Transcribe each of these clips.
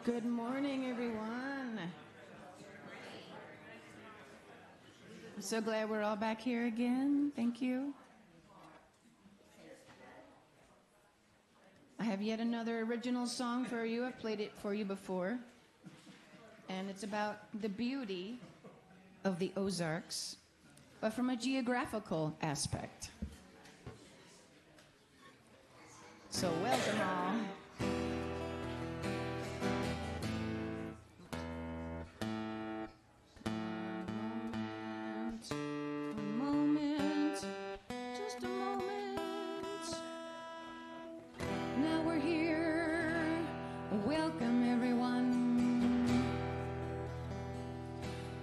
Good morning, everyone. I'm so glad we're all back here again. Thank you. I have yet another original song for you. I've played it for you before. And it's about the beauty of the Ozarks, but from a geographical aspect. So welcome all.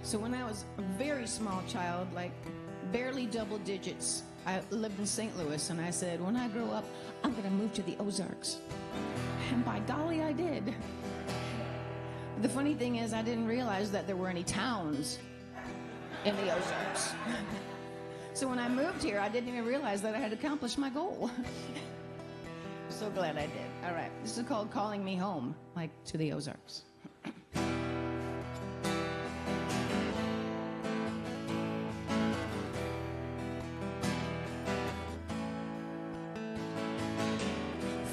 So when I was a very small child, like barely double digits, I lived in St. Louis, and I said, when I grow up, I'm going to move to the Ozarks. And by golly, I did. The funny thing is, I didn't realize that there were any towns in the Ozarks. So when I moved here, I didn't even realize that I had accomplished my goal. I'm so glad I did. All right, this is called Calling Me Home, like to the Ozarks.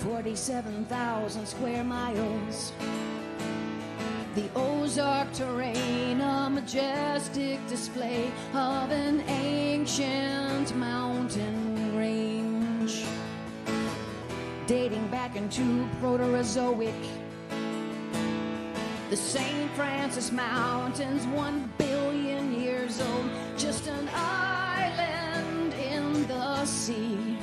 "47,000 square miles, the Ozark terrain, a majestic display of an ancient mountain range, dating back into Proterozoic. The St. Francis Mountains, 1 billion years old, just an island in the sea.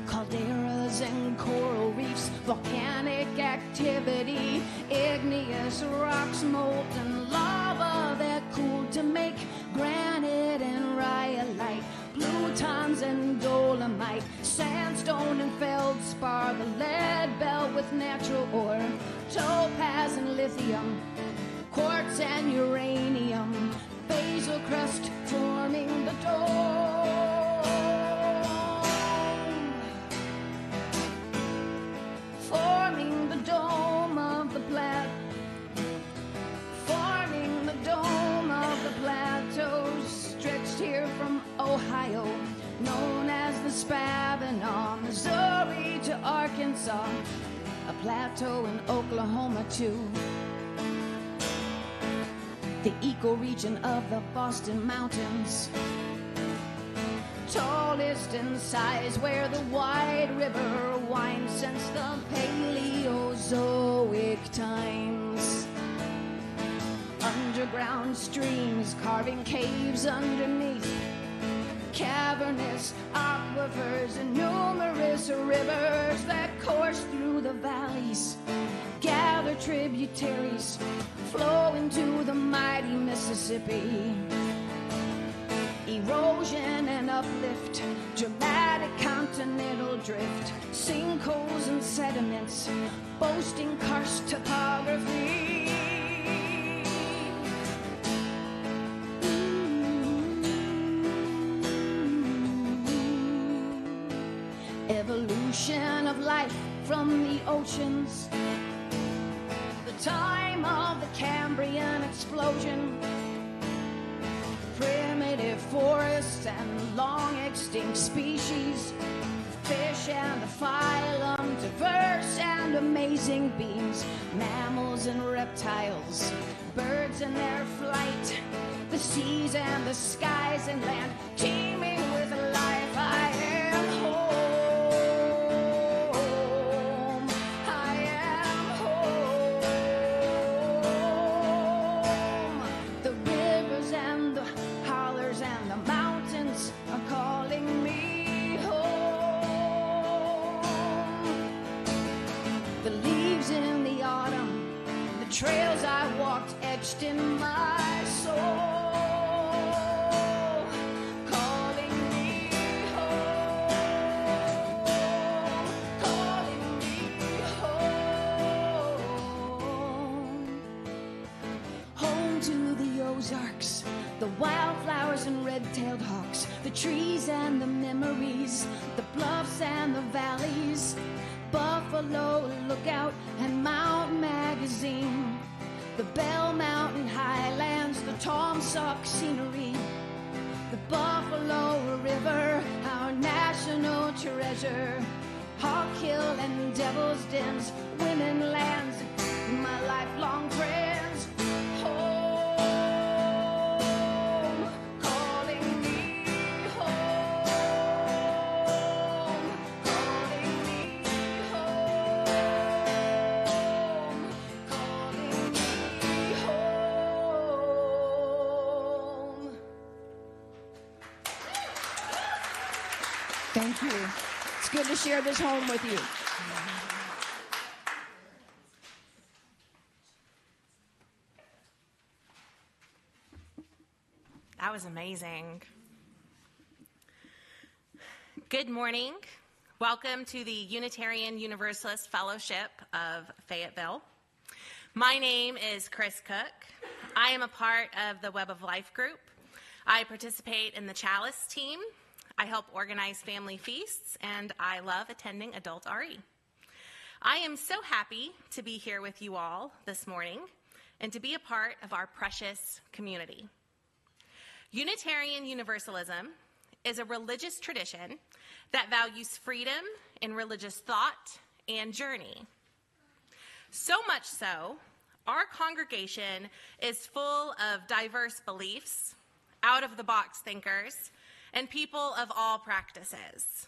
Calderas and coral reefs, volcanic activity, igneous rocks, molten lava that cooled to make granite and rhyolite, plutons and dolomite, sandstone and feldspar, the lead belt with natural ore, topaz and lithium, quartz and uranium, basal crust forming the dome. Forming the dome of the plateaus stretched here from Ohio, known as the Spavinaw, Missouri to Arkansas, a plateau in Oklahoma too. The ecoregion of the Boston Mountains, tallest in size, where the wide river winds since the Paleozoic times. Underground streams carving caves underneath, cavernous aquifers and numerous rivers that course through the valleys, gather tributaries, flow into the mighty Mississippi. Erosion and uplift, dramatic continental drift, sinkholes and sediments, boasting karst topography. Evolution of life from the oceans, the time of the Cambrian explosion, primitive forests and long extinct species, fish and the phylum, diverse and amazing beings, mammals and reptiles, birds and their flight, the seas and the skies and land, teeming with life. I am home. I am home. The rivers and the hollers and the mountains are calling me home. The leaves in the autumn, the trails I walked etched in my soul. Ozarks, the wildflowers and red-tailed hawks, the trees and the memories, the bluffs and the valleys, Buffalo Lookout and Mount Magazine, the Bell Mountain Highlands, the Tom Sauk scenery, the Buffalo River, our national treasure, Hawk Hill and Devil's Dens, women lands, my lifelong friends. Home, calling me home, calling me home, calling me home. Thank you. It's good to share this home with you. That was amazing. Good morning. Welcome to the Unitarian Universalist Fellowship of Fayetteville. My name is Chris Cook. I am a part of the Web of Life group. I participate in the Chalice team. I help organize family feasts, and I love attending adult RE. I am so happy to be here with you all this morning and to be a part of our precious community. Unitarian Universalism is a religious tradition that values freedom in religious thought and journey. So much so, our congregation is full of diverse beliefs, out-of-the-box thinkers, and people of all practices.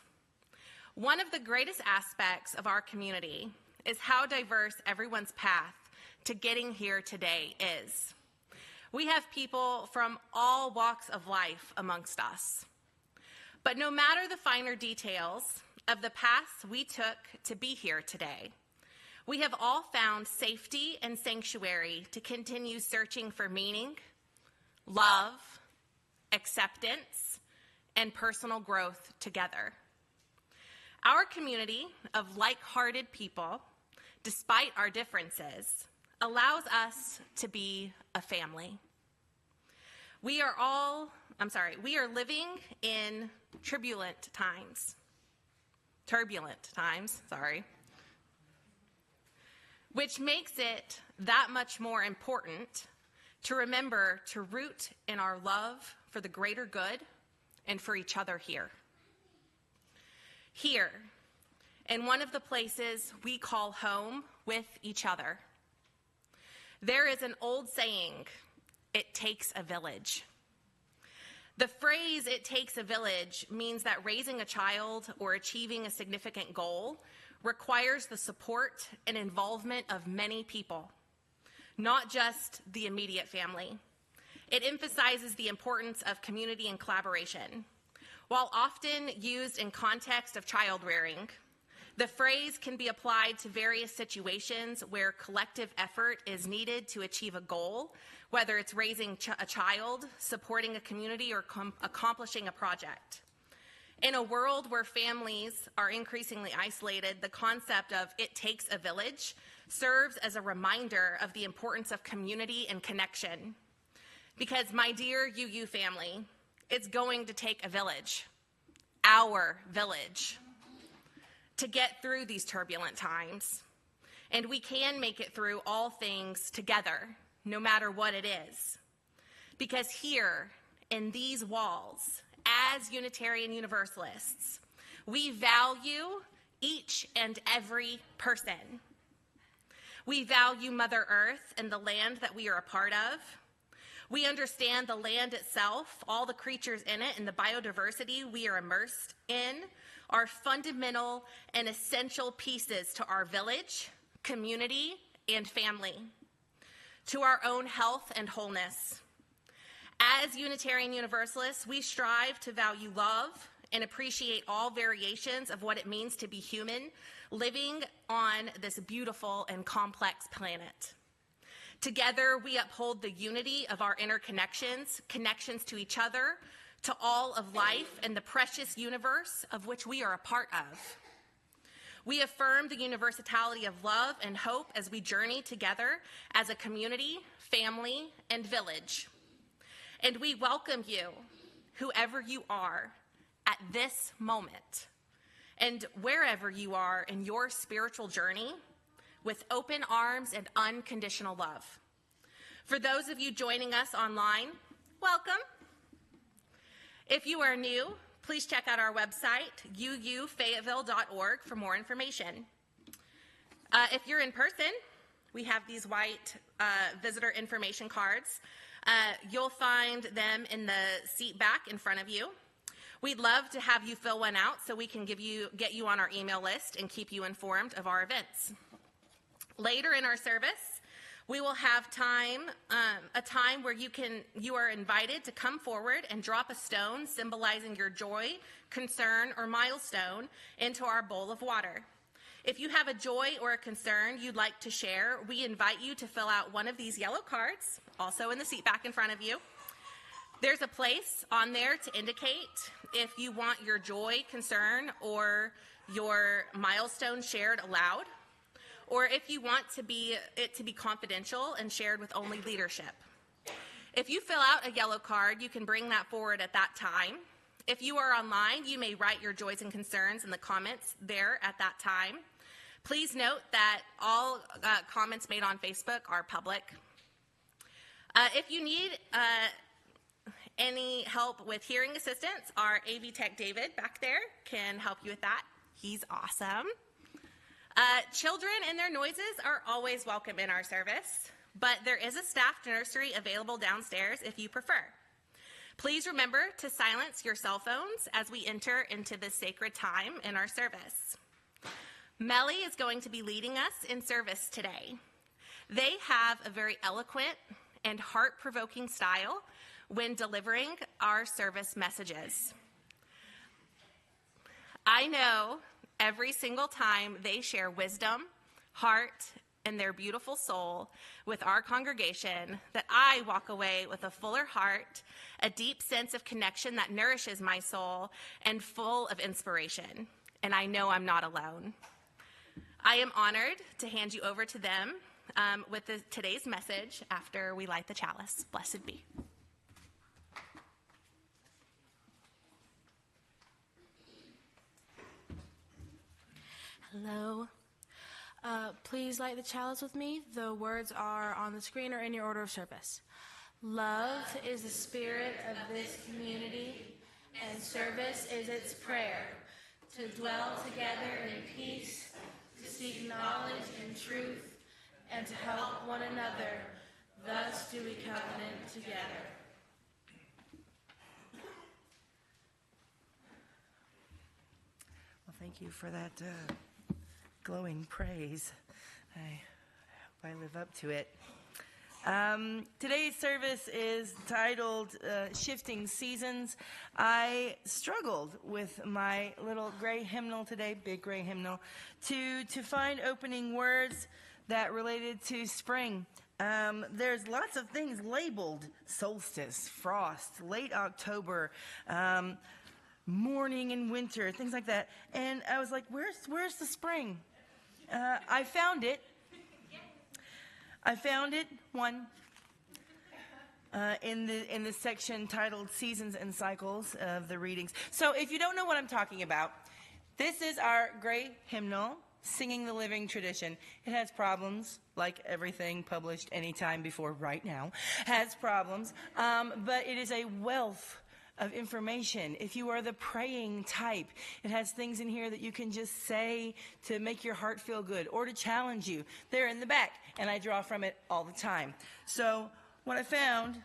One of the greatest aspects of our community is how diverse everyone's path to getting here today is. We have people from all walks of life amongst us. But no matter the finer details of the paths we took to be here today, we have all found safety and sanctuary to continue searching for meaning, love, acceptance, and personal growth together. Our community of like-hearted people, despite our differences, allows us to be a family. We are living in turbulent times, which makes it that much more important to remember to root in our love for the greater good and for each other here. Here, in one of the places we call home with each other, there is an old saying, "It takes a village." The phrase, "it takes a village," means that raising a child or achieving a significant goal requires the support and involvement of many people, not just the immediate family. It emphasizes the importance of community and collaboration. While often used in context of child rearing, the phrase can be applied to various situations where collective effort is needed to achieve a goal, whether it's raising a child, supporting a community, or accomplishing a project. In a world where families are increasingly isolated, the concept of "it takes a village" serves as a reminder of the importance of community and connection. Because, my dear UU family, it's going to take a village, our village, to get through these turbulent times. And we can make it through all things together, no matter what it is. Because here, in these walls, as Unitarian Universalists, we value each and every person. We value Mother Earth and the land that we are a part of. We understand the land itself, all the creatures in it, and the biodiversity we are immersed in are fundamental and essential pieces to our village, community, and family, to our own health and wholeness. As Unitarian Universalists, we strive to value love and appreciate all variations of what it means to be human, living on this beautiful and complex planet. Together, we uphold the unity of our interconnections, connections to each other, to all of life, and the precious universe of which we are a part of. We affirm the universality of love and hope as we journey together as a community, family, and village. And we welcome you, whoever you are, at this moment, and wherever you are in your spiritual journey with open arms and unconditional love. For those of you joining us online, welcome. If you are new, please check out our website, uufayetteville.org, for more information. If you're in person, we have these white visitor information cards. You'll find them in the seat back in front of you. We'd love to have you fill one out so we can get you on our email list and keep you informed of our events. Later in our service, we will have a time where you are invited to come forward and drop a stone symbolizing your joy, concern, or milestone into our bowl of water. If you have a joy or a concern you'd like to share, we invite you to fill out one of these yellow cards, also in the seat back in front of you. There's a place on there to indicate if you want your joy, concern, or your milestone shared aloud, or if you want it to be confidential and shared with only leadership. If you fill out a yellow card, you can bring that forward at that time. If you are online, you may write your joys and concerns in the comments there at that time. Please note that all comments made on Facebook are public. If you need any help with hearing assistance, our AV Tech David back there can help you with that. He's awesome. Children and their noises are always welcome in our service, but there is a staffed nursery available downstairs if you prefer. Please remember to silence your cell phones as we enter into this sacred time in our service. Melly is going to be leading us in service today. They have a very eloquent and heart-provoking style when delivering our service messages. I know every single time they share wisdom, heart, and their beautiful soul with our congregation that I walk away with a fuller heart, a deep sense of connection that nourishes my soul, and full of inspiration. And I know I'm not alone. I am honored to hand you over to them with today's message after we light the chalice. Blessed be. Hello. Please light the chalice with me. The words are on the screen or in your order of service. Love is the spirit of this community, and service is its prayer, to dwell together in peace, to seek knowledge and truth, and to help one another. Thus do we covenant together. Well, thank you for that glowing praise. I hope I live up to it. Today's service is titled Shifting Seasons. I struggled with my little gray hymnal today, big gray hymnal, to find opening words that related to spring. There's lots of things labeled: solstice, frost, late October, morning in winter, things like that. And I was like, where's the spring? I found it. In the section titled Seasons and Cycles of the readings. So if you don't know what I'm talking about, this is our great hymnal, Singing the Living Tradition. It has problems, like everything published any time before right now has problems, but it is a wealth of information. If you are the praying type, it has things in here that you can just say to make your heart feel good or to challenge you. They're in the back, and I draw from it all the time. So what I found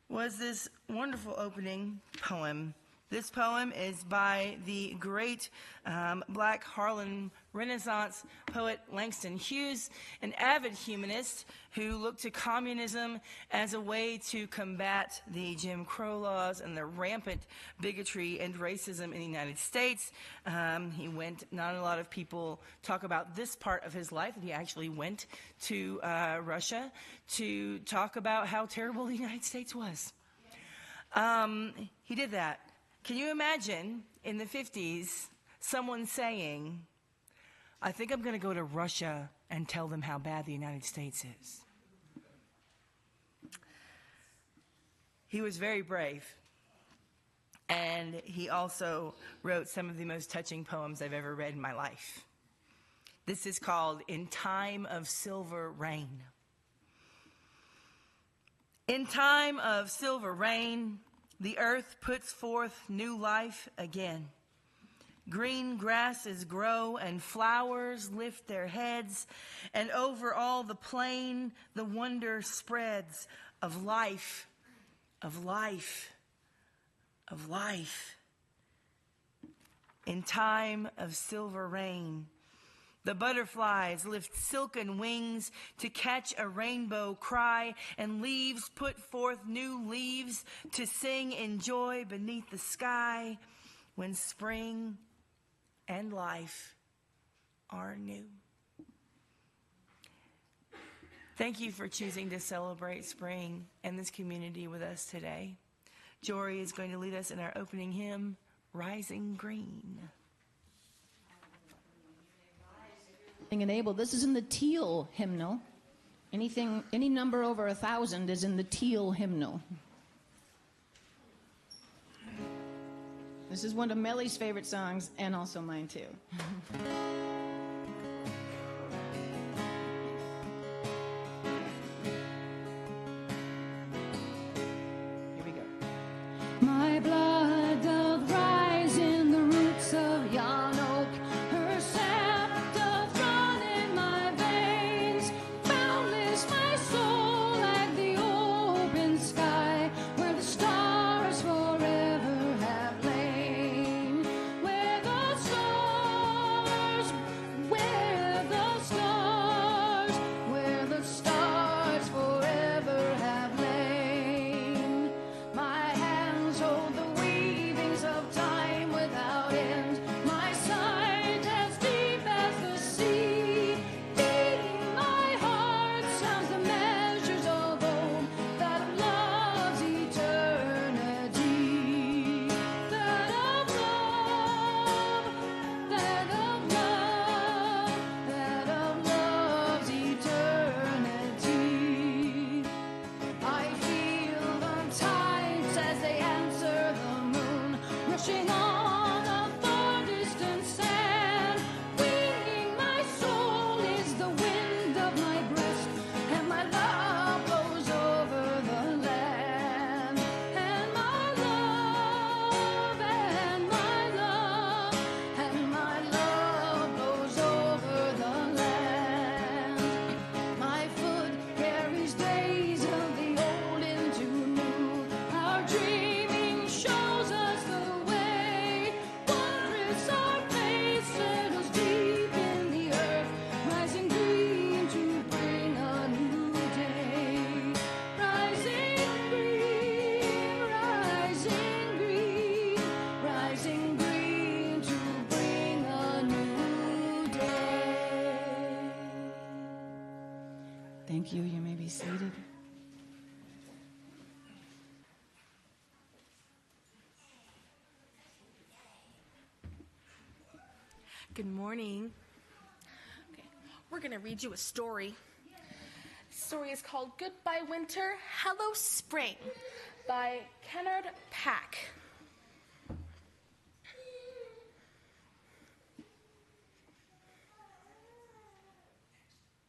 was this wonderful opening poem. This poem is by the great Black Harlem Renaissance poet Langston Hughes, an avid humanist who looked to communism as a way to combat the Jim Crow laws and the rampant bigotry and racism in the United States. Not a lot of people talk about this part of his life, that he actually went to Russia to talk about how terrible the United States was. He did that. Can you imagine in the 50s someone saying, I think I'm going to go to Russia and tell them how bad the United States is? He was very brave. And he also wrote some of the most touching poems I've ever read in my life. This is called In Time of Silver Rain. In time of silver rain, the earth puts forth new life again. Green grasses grow and flowers lift their heads, and over all the plain the wonder spreads of life, of life, of life. In time of silver rain, the butterflies lift silken wings to catch a rainbow cry, and leaves put forth new leaves to sing in joy beneath the sky when spring and life are new. Thank you for choosing to celebrate spring and this community with us today. Jory is going to lead us in our opening hymn, Rising Green. And able. This is in the teal hymnal. Any number over 1,000 is in the teal hymnal. This is one of Melly's favorite songs, and also mine too. Here we go. My blood doth rise in the roots of yon oak. Her sap doth run in my veins. Boundless my soul like the open sky, where the stars forever have lain. Where the stars forever have lain. My hands hold the weavings of time without end. My sight as deep as the sea. Beating my heart sounds the measures of old, that of love's eternity. That of love, that of love, that of love's eternity. I feel the tides as they answer the moon, rushing on a far distant sand. Winging my soul is the wind of my breast, and my love blows over the land. And my love, and my love, and my love blows over the land. My foot carries days of the old into new. Our dreaming shows us the way. Wondrous our faith settles deep in the earth, rising green to bring a new day. Rising green, rising green, rising green to bring a new day. Thank you. You may be seated. Good morning. Okay, we're going to read you a story. The story is called Goodbye Winter, Hello Spring by Kennard Pack.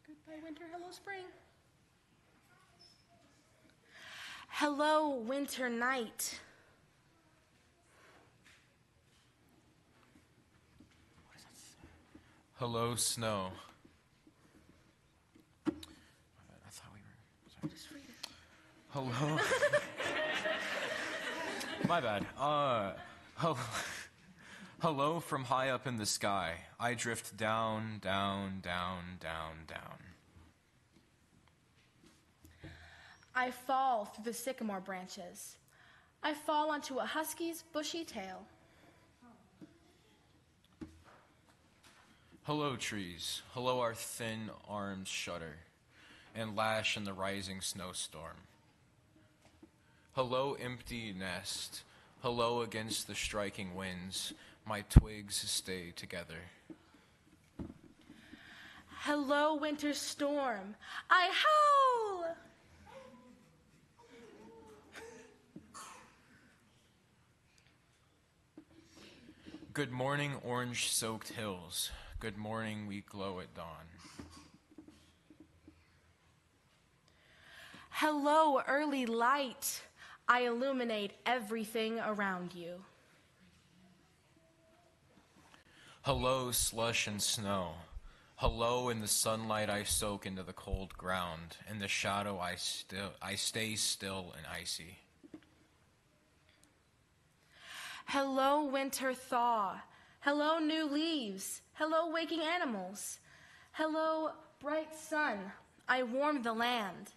Goodbye winter, hello spring. Hello winter night. Hello, snow. I thought we were. Just read it. Hello. My bad. Hello from high up in the sky. I drift down, down, down, down, down. I fall through the sycamore branches. I fall onto a husky's bushy tail. Hello, trees. Hello, our thin arms shudder and lash in the rising snowstorm. Hello, empty nest. Hello, against the striking winds. My twigs stay together. Hello, winter storm. I howl. Good morning, orange-soaked hills. Good morning, we glow at dawn. Hello, early light. I illuminate everything around you. Hello, slush and snow. Hello, in the sunlight I soak into the cold ground. In the shadow I stay still and icy. Hello, winter thaw. Hello, new leaves. Hello, waking animals. Hello, bright sun. I warm the land.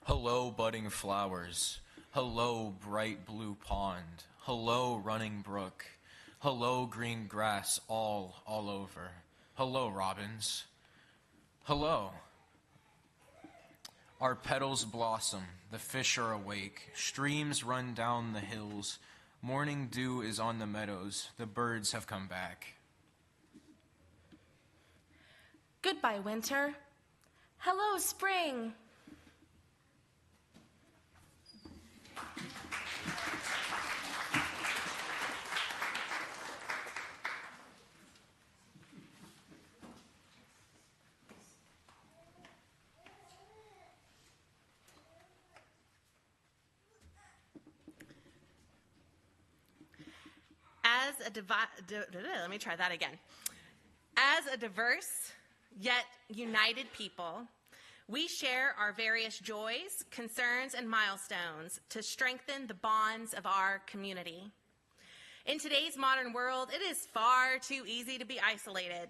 Hello, budding flowers. Hello, bright blue pond. Hello, running brook. Hello, green grass all over. Hello, robins. Hello. Our petals blossom, the fish are awake, streams run down the hills, morning dew is on the meadows, the birds have come back. Goodbye, winter. Hello, spring. Let me try that again. As a diverse yet united people, we share our various joys, concerns, and milestones to strengthen the bonds of our community. In today's modern world, it is far too easy to be isolated.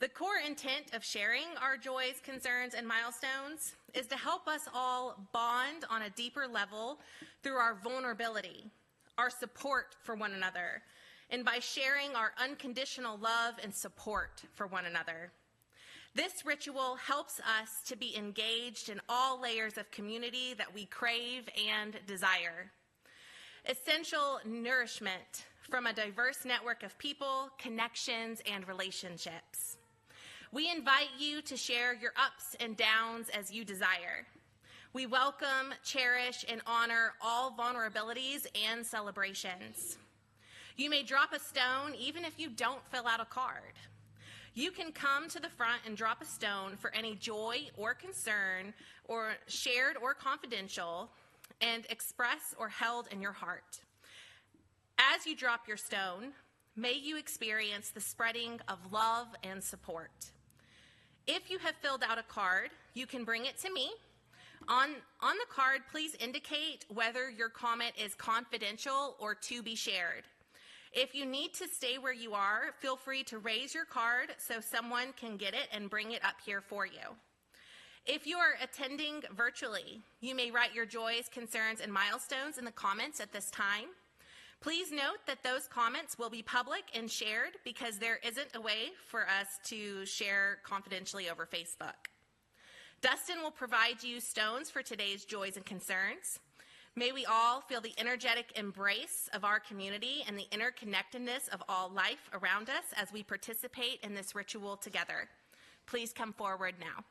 The core intent of sharing our joys, concerns, and milestones is to help us all bond on a deeper level through our vulnerability, our support for one another, and by sharing our unconditional love and support for one another. This ritual helps us to be engaged in all layers of community that we crave and desire. Essential nourishment from a diverse network of people, connections, and relationships. We invite you to share your ups and downs as you desire. We welcome, cherish, and honor all vulnerabilities and celebrations. You may drop a stone even if you don't fill out a card. You can come to the front and drop a stone for any joy or concern, or shared or confidential, and express or held in your heart. As you drop your stone, may you experience the spreading of love and support. If you have filled out a card, you can bring it to me. On the card, please indicate whether your comment is confidential or to be shared. If you need to stay where you are, feel free to raise your card so someone can get it and bring it up here for you. If you are attending virtually, you may write your joys, concerns, and milestones in the comments at this time. Please note that those comments will be public and shared because there isn't a way for us to share confidentially over Facebook. Dustin will provide you stones for today's joys and concerns. May we all feel the energetic embrace of our community and the interconnectedness of all life around us as we participate in this ritual together. Please come forward now.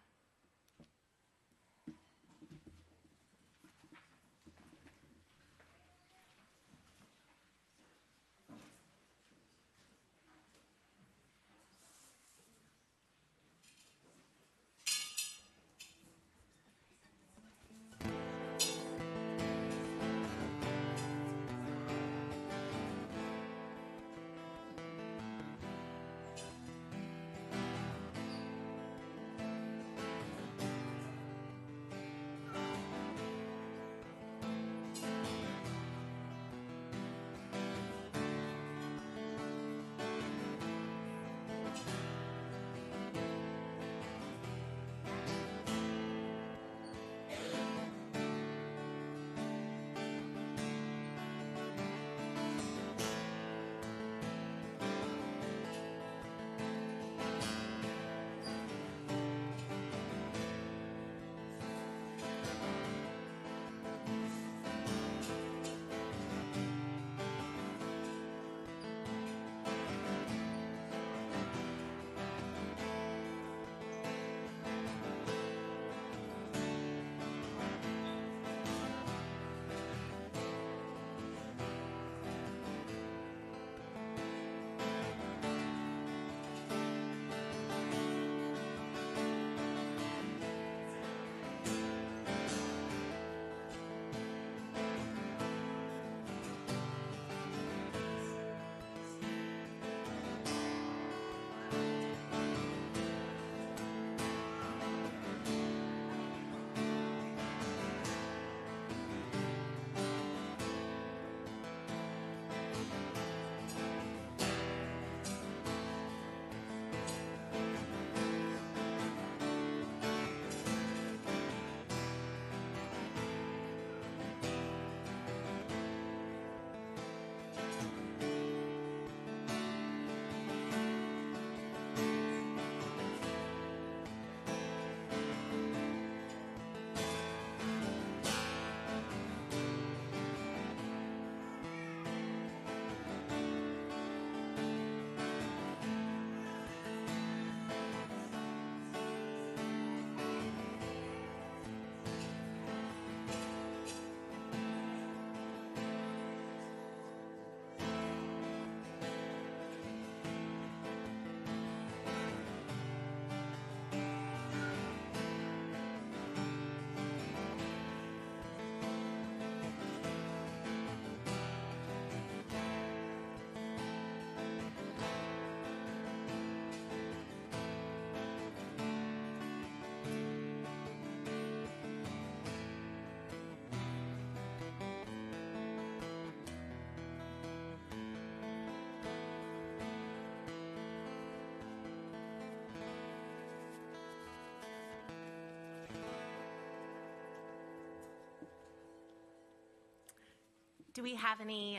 Do we have any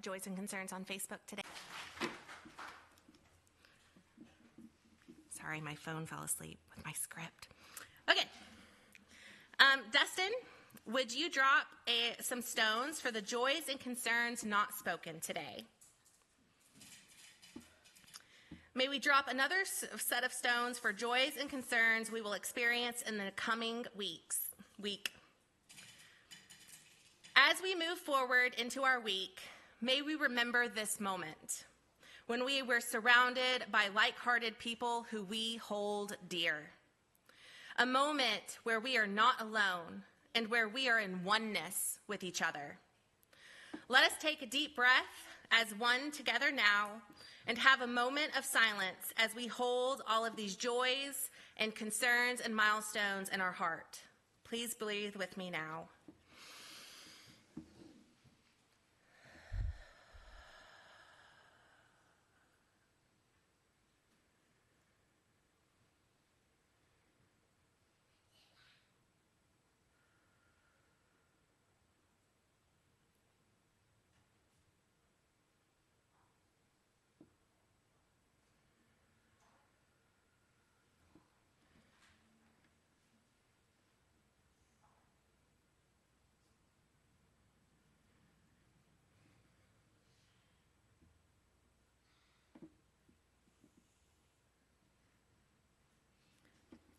joys and concerns on Facebook today? Sorry, my phone fell asleep with my script. Okay. Dustin, would you drop some stones for the joys and concerns not spoken today? May we drop another set of stones for joys and concerns we will experience in the coming week. As we move forward into our week, may we remember this moment when we were surrounded by like-hearted people who we hold dear. A moment where we are not alone and where we are in oneness with each other. Let us take a deep breath as one together now and have a moment of silence as we hold all of these joys and concerns and milestones in our heart. Please breathe with me now.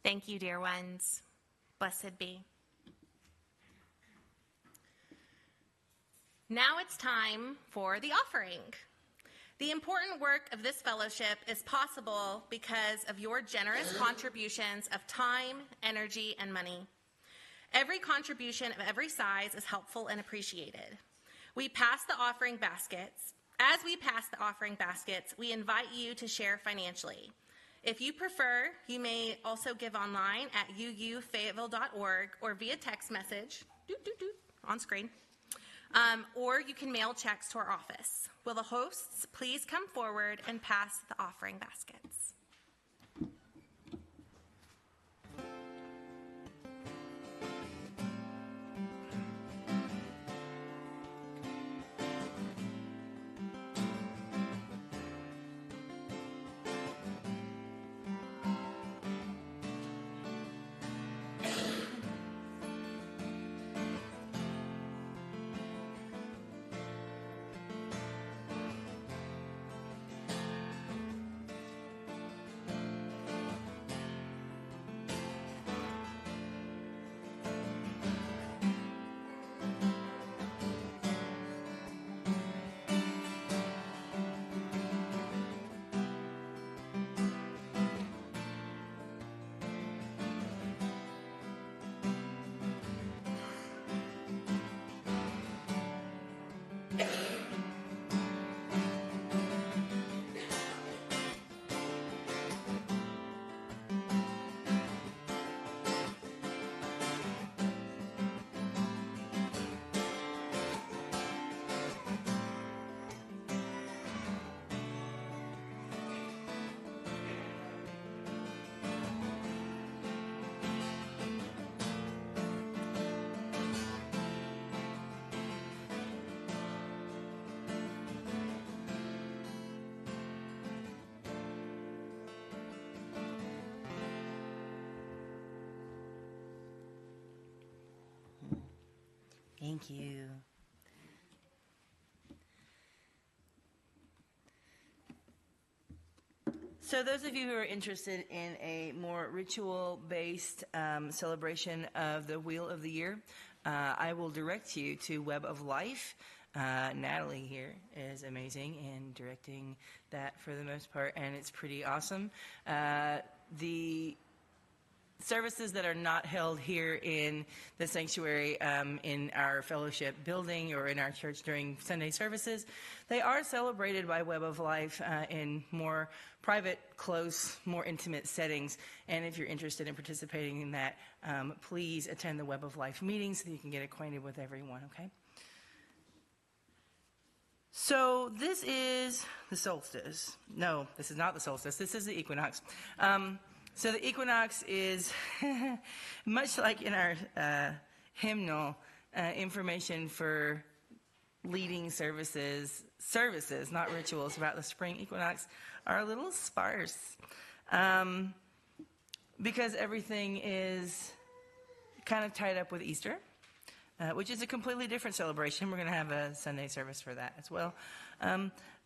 Thank you, dear ones. Blessed be. Now it's time for the offering. The important work of this fellowship is possible because of your generous contributions of time, energy, and money. Every contribution of every size is helpful and appreciated. We pass the offering baskets. As we pass the offering baskets, we invite you to share financially. If you prefer, you may also give online at uufayetteville.org or via text message, on screen, or you can mail checks to our office. Will the hosts please come forward and pass the offering baskets? Thank you. So those of you who are interested in a more ritual-based celebration of the Wheel of the Year, I will direct you to Web of Life. Natalie here is amazing in directing that for the most part, and it's pretty awesome. The services that are not held here in the sanctuary in our fellowship building or in our church during Sunday services, they are celebrated by Web of Life in more private, close, more intimate settings. And if you're interested in participating in that, please attend the Web of Life meetings so that you can get acquainted with everyone, okay? So this is the solstice. No, this is not the solstice. This is the equinox. So the equinox is much like in our hymnal information for leading services, not rituals, about the spring equinox are a little sparse. Because everything is kind of tied up with Easter, which is a completely different celebration. We're going to have a Sunday service for that as well.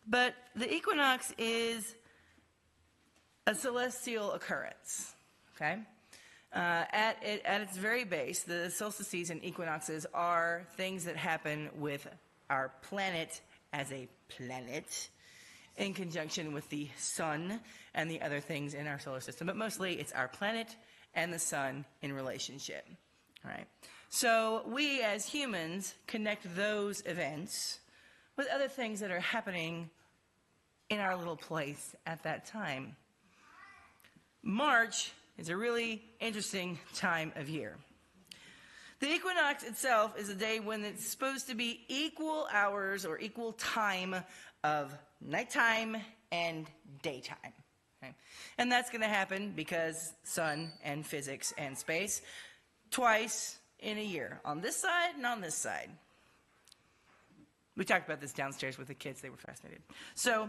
But the equinox is a celestial occurrence, okay? At its very base, the solstices and equinoxes are things that happen with our planet as a planet in conjunction with the sun and the other things in our solar system. But mostly it's our planet and the sun in relationship, all right? So we as humans connect those events with other things that are happening in our little place at that time. March is a really interesting time of year. The equinox itself is a day when it's supposed to be equal hours or equal time of nighttime and daytime. Okay? And that's going to happen because sun and physics and space twice in a year, on this side and on this side. We talked about this downstairs with the kids. They were fascinated. So,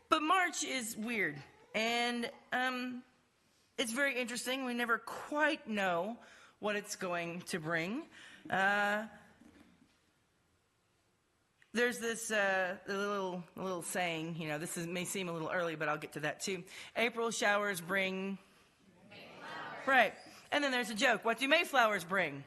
but March is weird. And it's very interesting. We never quite know what it's going to bring. There's this little saying, you know, may seem a little early, but I'll get to that too. April showers bring... Mayflowers. Right. And then there's a joke. What do Mayflowers bring?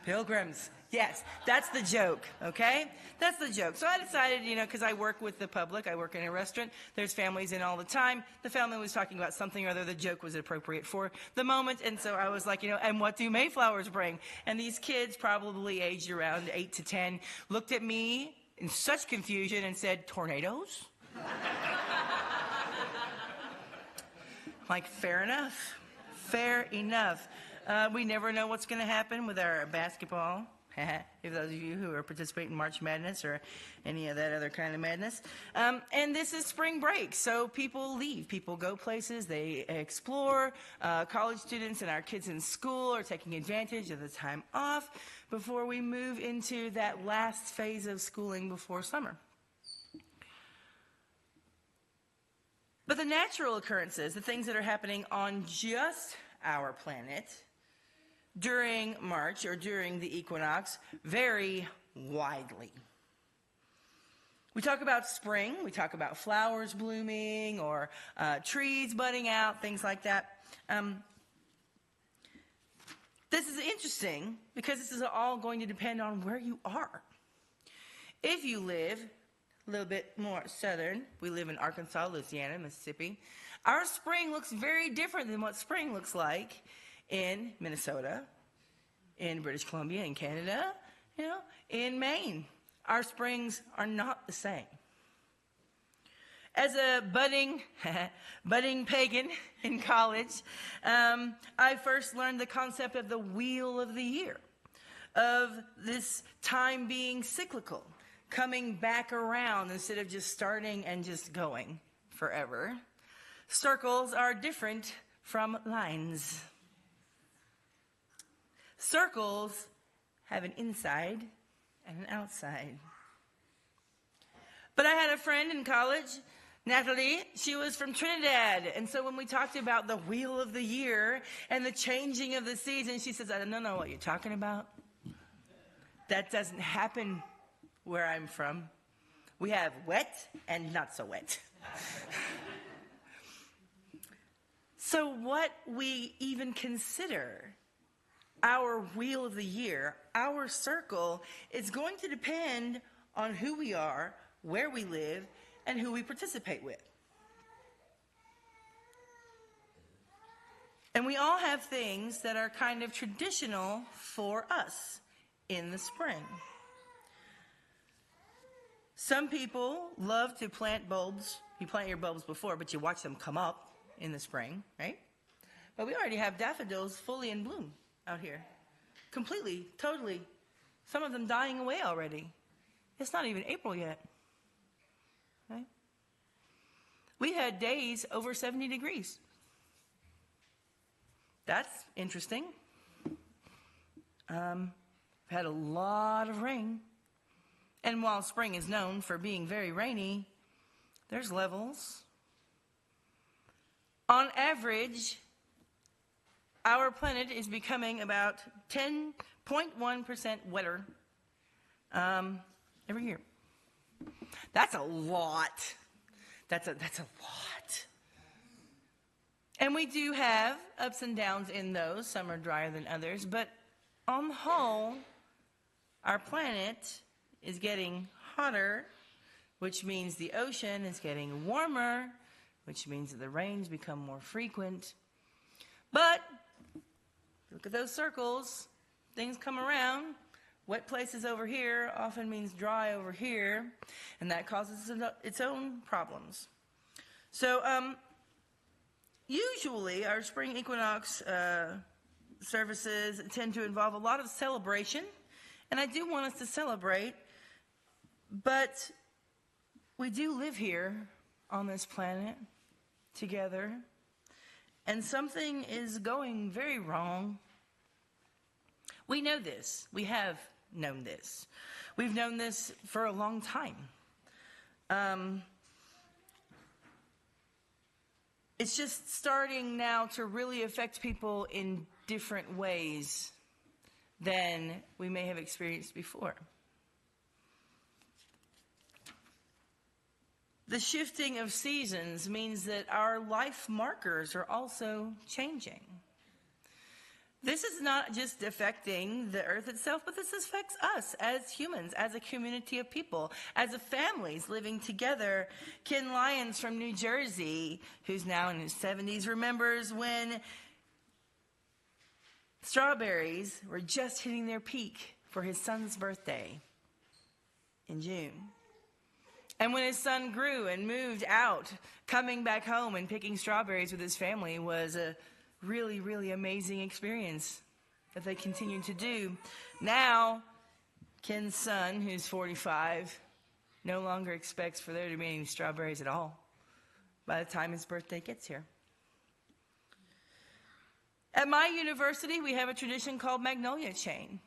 Pilgrims. Yes, that's the joke, okay? That's the joke. So I decided, you know, because I work with the public, I work in a restaurant, there's families in all the time. The family was talking about something or other, the joke was appropriate for the moment, and so I was like, you know, and what do Mayflowers bring? And these kids, probably aged around 8 to 10, looked at me in such confusion and said, tornadoes? Like, fair enough. Fair enough. We never know what's going to happen with our basketball. If those of you who are participating in March Madness or any of that other kind of madness. And this is spring break, so people leave. People go places. They explore. College students and our kids in school are taking advantage of the time off before we move into that last phase of schooling before summer. But the natural occurrences, the things that are happening on just our planet during March or during the equinox vary widely. We talk about spring, we talk about flowers blooming or trees budding out, things like that. This is interesting because this is all going to depend on where you are. If you live a little bit more southern, we live in Arkansas, Louisiana, Mississippi, our spring looks very different than what spring looks like in Minnesota, in British Columbia, in Canada, you know, in Maine. Our springs are not the same. As a budding pagan in college, I first learned the concept of the wheel of the year, of this time being cyclical, coming back around instead of just starting and just going forever. Circles are different from lines. Circles have an inside and an outside. But I had a friend in college, Natalie. She was from Trinidad. And so when we talked about the wheel of the year and the changing of the season, she says, I don't know what you're talking about. That doesn't happen where I'm from. We have wet and not so wet. So what we even consider our wheel of the year, our circle, is going to depend on who we are, where we live, and who we participate with. And we all have things that are kind of traditional for us in the spring. Some people love to plant bulbs. You plant your bulbs before, but you watch them come up in the spring, right? But we already have daffodils fully in bloom out here. Completely, totally. Some of them dying away already. It's not even April yet. Right? We had days over 70 degrees. That's interesting. Had a lot of rain And while spring is known for being very rainy, there's levels. On average, our planet is becoming about 10.1% wetter every year. That's a lot. That's a lot. And we do have ups and downs in those. Some are drier than others. But on the whole, our planet is getting hotter, which means the ocean is getting warmer, which means that the rains become more frequent. But look at those circles. Things come around. Wet places over here often means dry over here, and that causes its own problems. So usually our spring equinox services tend to involve a lot of celebration, and I do want us to celebrate, but we do live here on this planet together, and something is going very wrong. We know this. We have known this. We've known this for a long time. It's just starting now to really affect people in different ways than we may have experienced before. The shifting of seasons means that our life markers are also changing. This is not just affecting the earth itself, but this affects us as humans, as a community of people, as a families living together. Ken Lyons from New Jersey, who's now in his 70s, remembers when strawberries were just hitting their peak for his son's birthday in June. And when his son grew and moved out, coming back home and picking strawberries with his family was a really, really amazing experience that they continue to do. Now, Ken's son, who's 45, no longer expects for there to be any strawberries at all by the time his birthday gets here. At my university, we have a tradition called Magnolia Chain.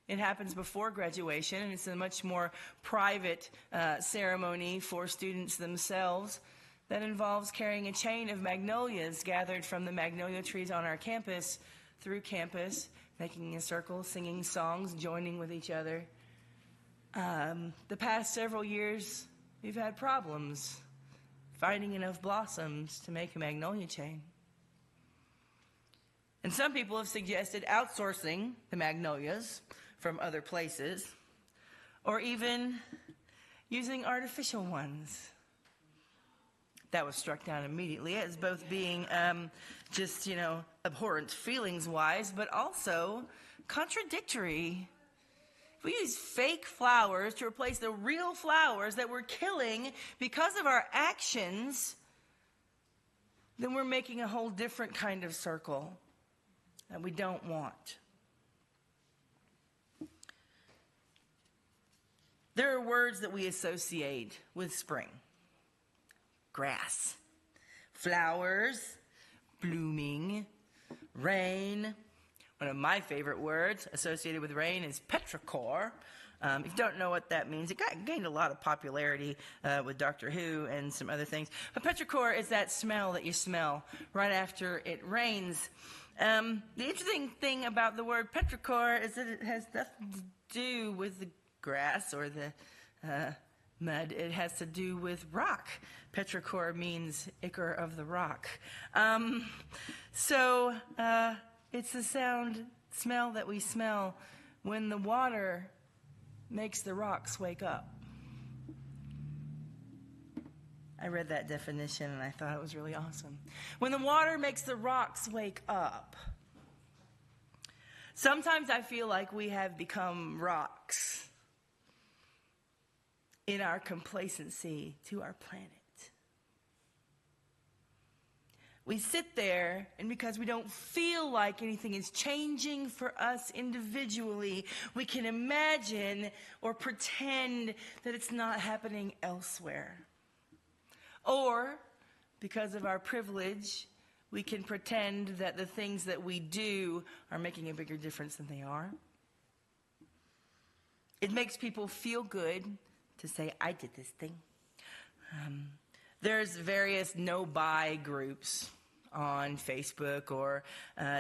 It happens before graduation, and it's a much more private ceremony for students themselves that involves carrying a chain of magnolias gathered from the magnolia trees on our campus through campus, making a circle, singing songs, joining with each other. The past several years, we've had problems finding enough blossoms to make a magnolia chain. And some people have suggested outsourcing the magnolias from other places, or even using artificial ones. That was struck down immediately as both being abhorrent feelings-wise, but also contradictory. If we use fake flowers to replace the real flowers that we're killing because of our actions, then we're making a whole different kind of circle that we don't want. There are words that we associate with spring. Grass, flowers, blooming, rain. One of my favorite words associated with rain is petrichor. If you don't know what that means, it gained a lot of popularity with Doctor Who and some other things. But petrichor is that smell that you smell right after it rains. The interesting thing about the word petrichor is that it has nothing to do with the grass or the mud. It has to do with rock. Petrichor means ichor of the rock. So it's the smell that we smell when the water makes the rocks wake up. I read that definition and I thought it was really awesome. When the water makes the rocks wake up. Sometimes I feel like we have become rocks in our complacency to our planet. We sit there, and because we don't feel like anything is changing for us individually, we can imagine or pretend that it's not happening elsewhere. Or, because of our privilege, we can pretend that the things that we do are making a bigger difference than they are. It makes people feel good to say, I did this thing. There's various no-buy groups on Facebook or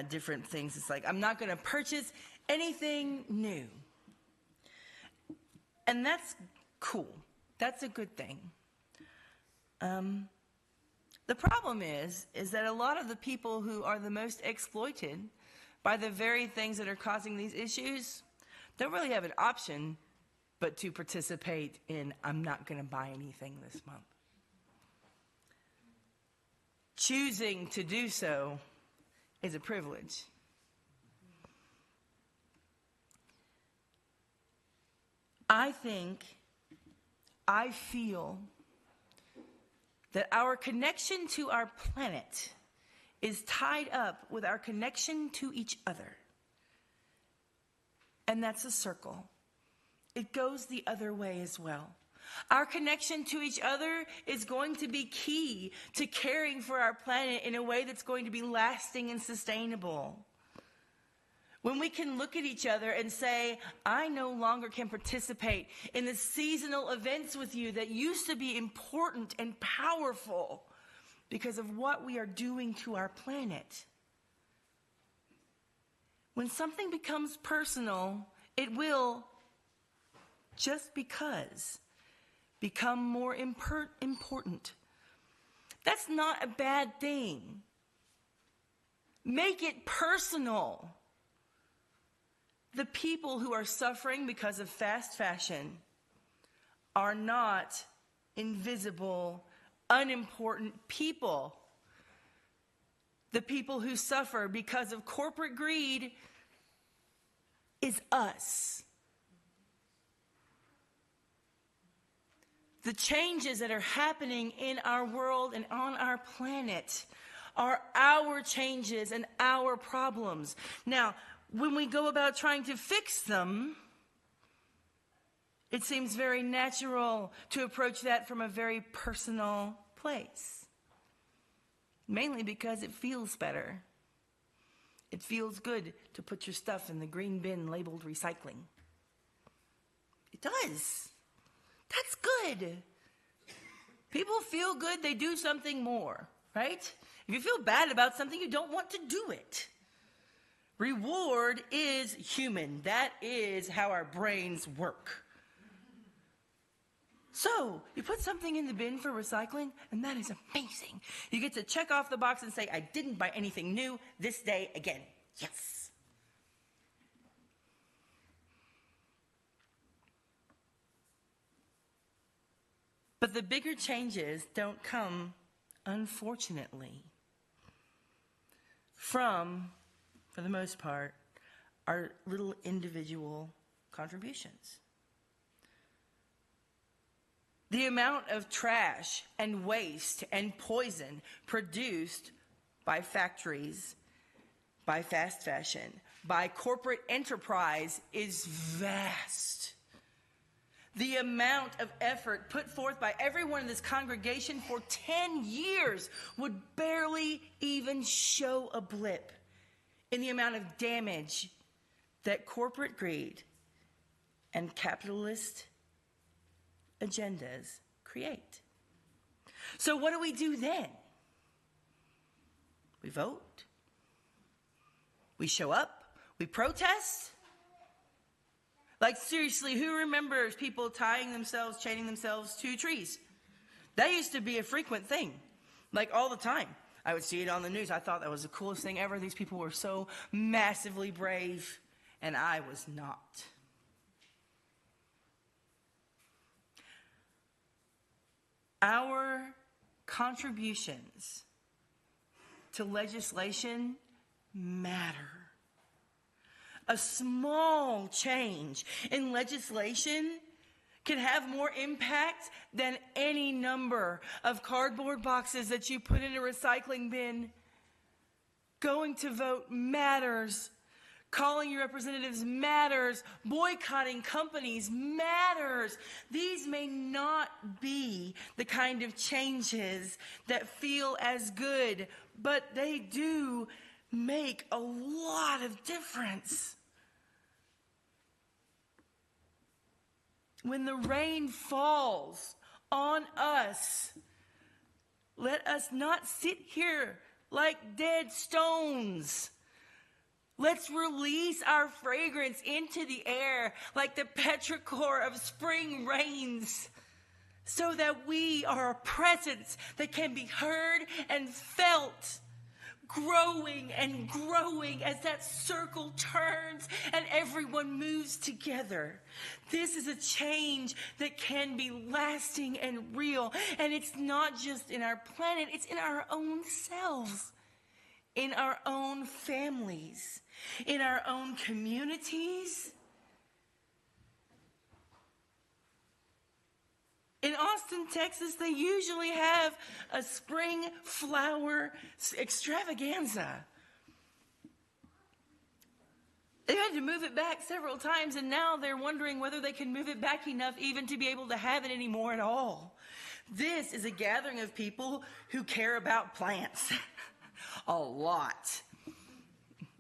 different things. It's like, I'm not going to purchase anything new. And that's cool. That's a good thing. The problem is that a lot of the people who are the most exploited by the very things that are causing these issues don't really have an option but to participate in, I'm not going to buy anything this month. Choosing to do so is a privilege. I feel that our connection to our planet is tied up with our connection to each other. And that's a circle. It goes the other way as well. Our connection to each other is going to be key to caring for our planet in a way that's going to be lasting and sustainable. When we can look at each other and say, I no longer can participate in the seasonal events with you that used to be important and powerful because of what we are doing to our planet. When something becomes personal, it will, just because, become more important. That's not a bad thing. Make it personal. The people who are suffering because of fast fashion are not invisible, unimportant people. The people who suffer because of corporate greed is us. The changes that are happening in our world and on our planet are our changes and our problems. Now, when we go about trying to fix them, it seems very natural to approach that from a very personal place. Mainly because it feels better. It feels good to put your stuff in the green bin labeled recycling. It does. That's good. People feel good, they do something more, right? If you feel bad about something, you don't want to do it. Reward is human. That is how our brains work. So, you put something in the bin for recycling, and that is amazing. You get to check off the box and say, I didn't buy anything new this day again. Yes. But the bigger changes don't come, unfortunately, from, for the most part, our little individual contributions. The amount of trash and waste and poison produced by factories, by fast fashion, by corporate enterprise is vast. The amount of effort put forth by everyone in this congregation for 10 years would barely even show a blip in the amount of damage that corporate greed and capitalist agendas create. So what do we do then? We vote. We show up. We protest. Like, seriously, who remembers people tying themselves, chaining themselves to trees? That used to be a frequent thing, like all the time. I would see it on the news. I thought that was the coolest thing ever. These people were so massively brave, and I was not. Our contributions to legislation matter. A small change in legislation can have more impact than any number of cardboard boxes that you put in a recycling bin. Going to vote matters. Calling your representatives matters. Boycotting companies matters. These may not be the kind of changes that feel as good, but they do make a lot of difference. when the rain falls on us, let us not sit here like dead stones. Let's release our fragrance into the air like the petrichor of spring rains, so that we are a presence that can be heard and felt, growing and growing as that circle turns and everyone moves together. This is a change that can be lasting and real. And it's not just in our planet, it's in our own selves, in our own families, in our own communities. In Austin, Texas, they usually have a spring flower extravaganza. They had to move it back several times, and now they're wondering whether they can move it back enough even to be able to have it anymore at all. This is a gathering of people who care about plants. A lot.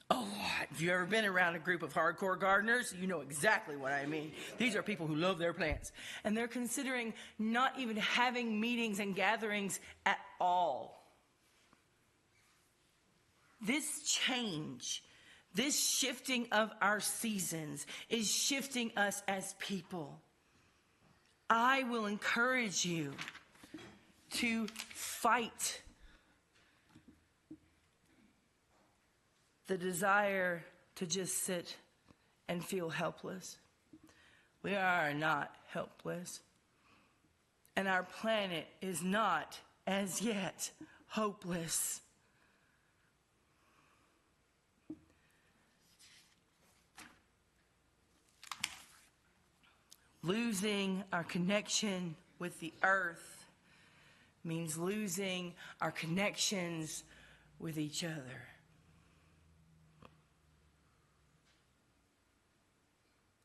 A lot. If you've ever been around a group of hardcore gardeners, you know exactly what I mean. These are people who love their plants. And they're considering not even having meetings and gatherings at all. This change, this shifting of our seasons is shifting us as people. I will encourage you to fight the desire to just sit and feel helpless. We are not helpless. And our planet is not, as yet, hopeless. Losing our connection with the earth means losing our connections with each other.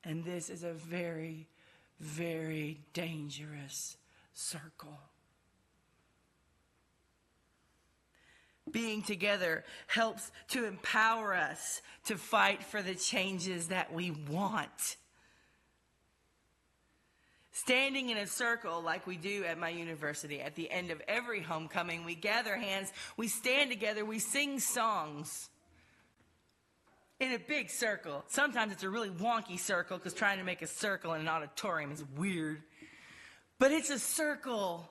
And this is a very, very dangerous circle. Being together helps to empower us to fight for the changes that we want. Standing in a circle like we do at my university, at the end of every homecoming, we gather hands, we stand together, we sing songs. In a big circle. Sometimes it's a really wonky circle because trying to make a circle in an auditorium is weird. But it's a circle.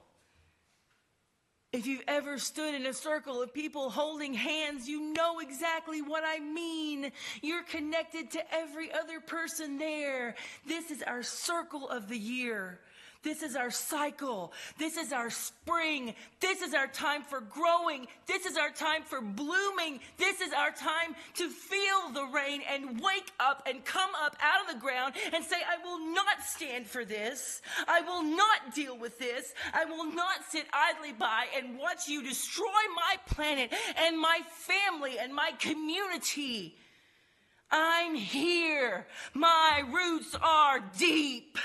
If you've ever stood in a circle of people holding hands, you know exactly what I mean. You're connected to every other person there. This is our circle of the year. This is our cycle. This is our spring. This is our time for growing. This is our time for blooming. This is our time to feel the rain and wake up and come up out of the ground and say, I will not stand for this. I will not deal with this. I will not sit idly by and watch you destroy my planet and my family and my community. I'm here. My roots are deep.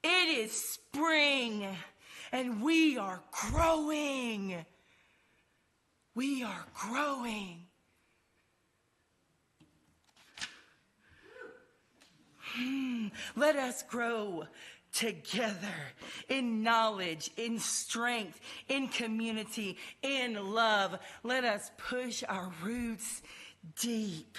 It is spring, and we are growing. We are growing. Let us grow together in knowledge, in strength, in community, in love. Let us push our roots deep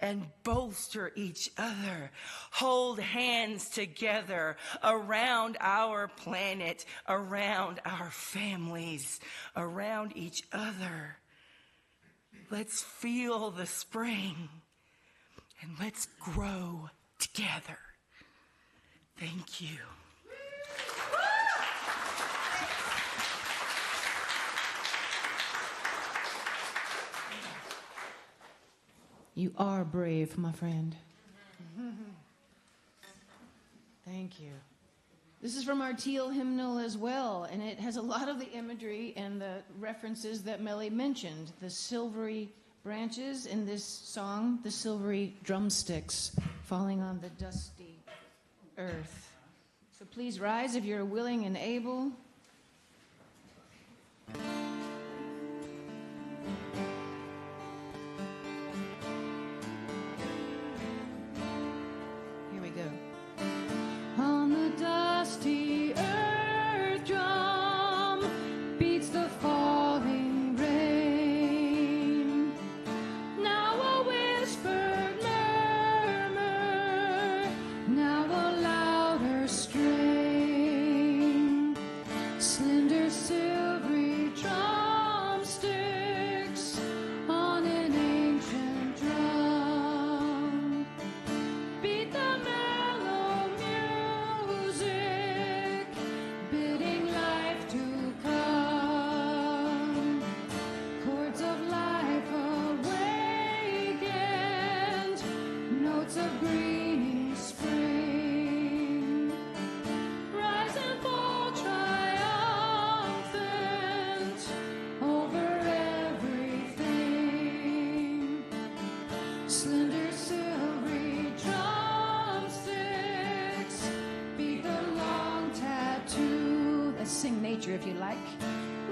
and bolster each other. Hold hands together around our planet, around our families, around each other. Let's feel the spring and let's grow together. Thank you. You are brave, my friend. Thank you. This is from our teal hymnal as well, and it has a lot of the imagery and the references that Melly mentioned. The silvery branches in this song, the silvery drumsticks falling on the dusty earth. So please rise if you're willing and able. nature if you like.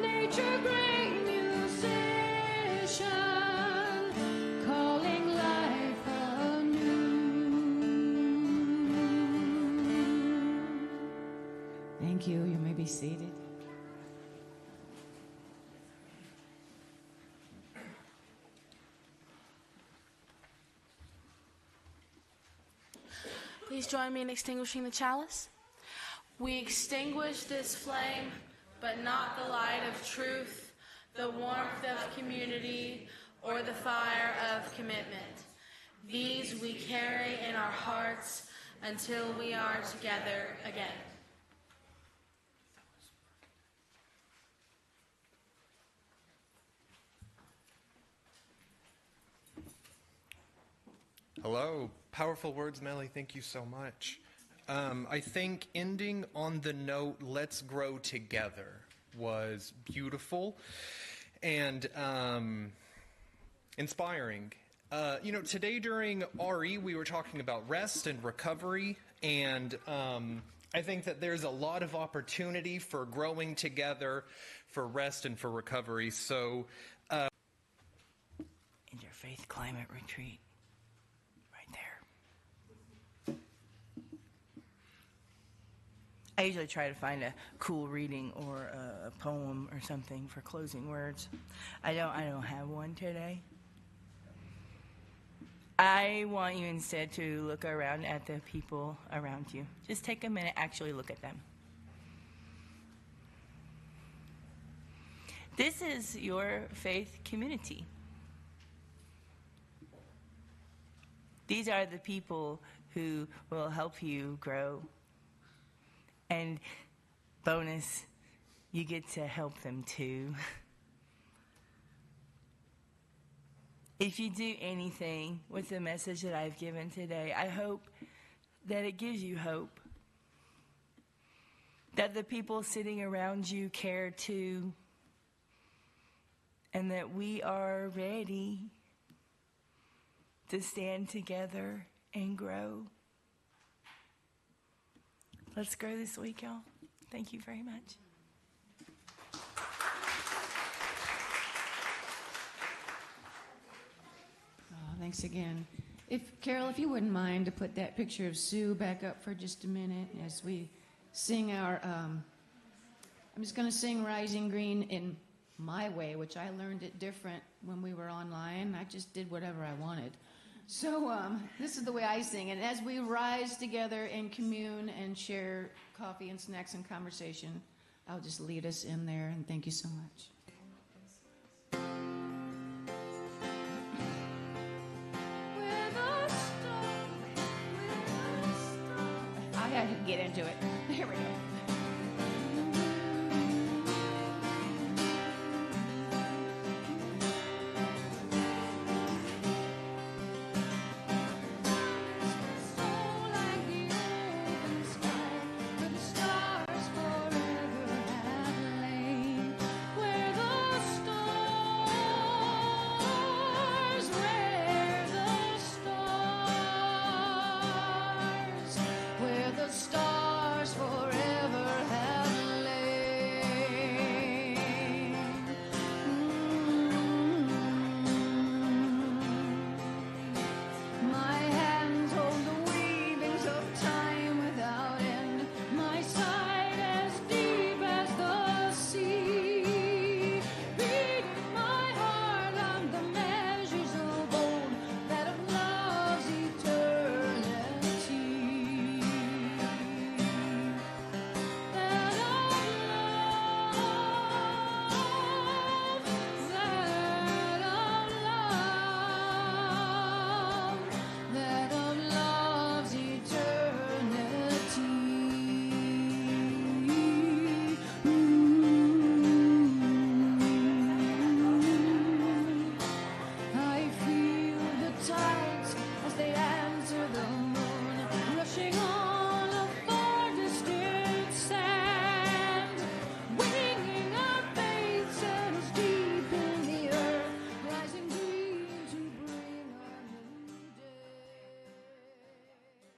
Nature, great musician, calling life anew. Thank you. You may be seated. Please join me in extinguishing the chalice. We extinguish this flame, but not the light of truth, the warmth of community, or the fire of commitment. These we carry in our hearts until we are together again. Hello. Powerful words, Melly. Thank you so much. I think ending on the note, let's grow together, was beautiful and inspiring. Today during RE, we were talking about rest and recovery, and I think that there's a lot of opportunity for growing together, for rest and for recovery. So, Interfaith Climate Retreat. I usually try to find a cool reading or a poem or something for closing words. I don't have one today. I want you instead to look around at the people around you. Just take a minute, actually look at them. This is your faith community. These are the people who will help you grow. And bonus, you get to help them too. If you do anything with the message that I've given today, I hope that it gives you hope. That the people sitting around you care too. And that we are ready to stand together and grow. Let's grow this week, y'all. Thank you very much. Oh, thanks again. Carol, if you wouldn't mind to put that picture of Sue back up for just a minute as we sing our, I'm just going to sing Rising Green in my way, which I learned it different when we were online. I just did whatever I wanted. So this is the way I sing. And as we rise together and commune and share coffee and snacks and conversation, I'll just lead us in there. And thank you so much. I had to get into it. Here we go.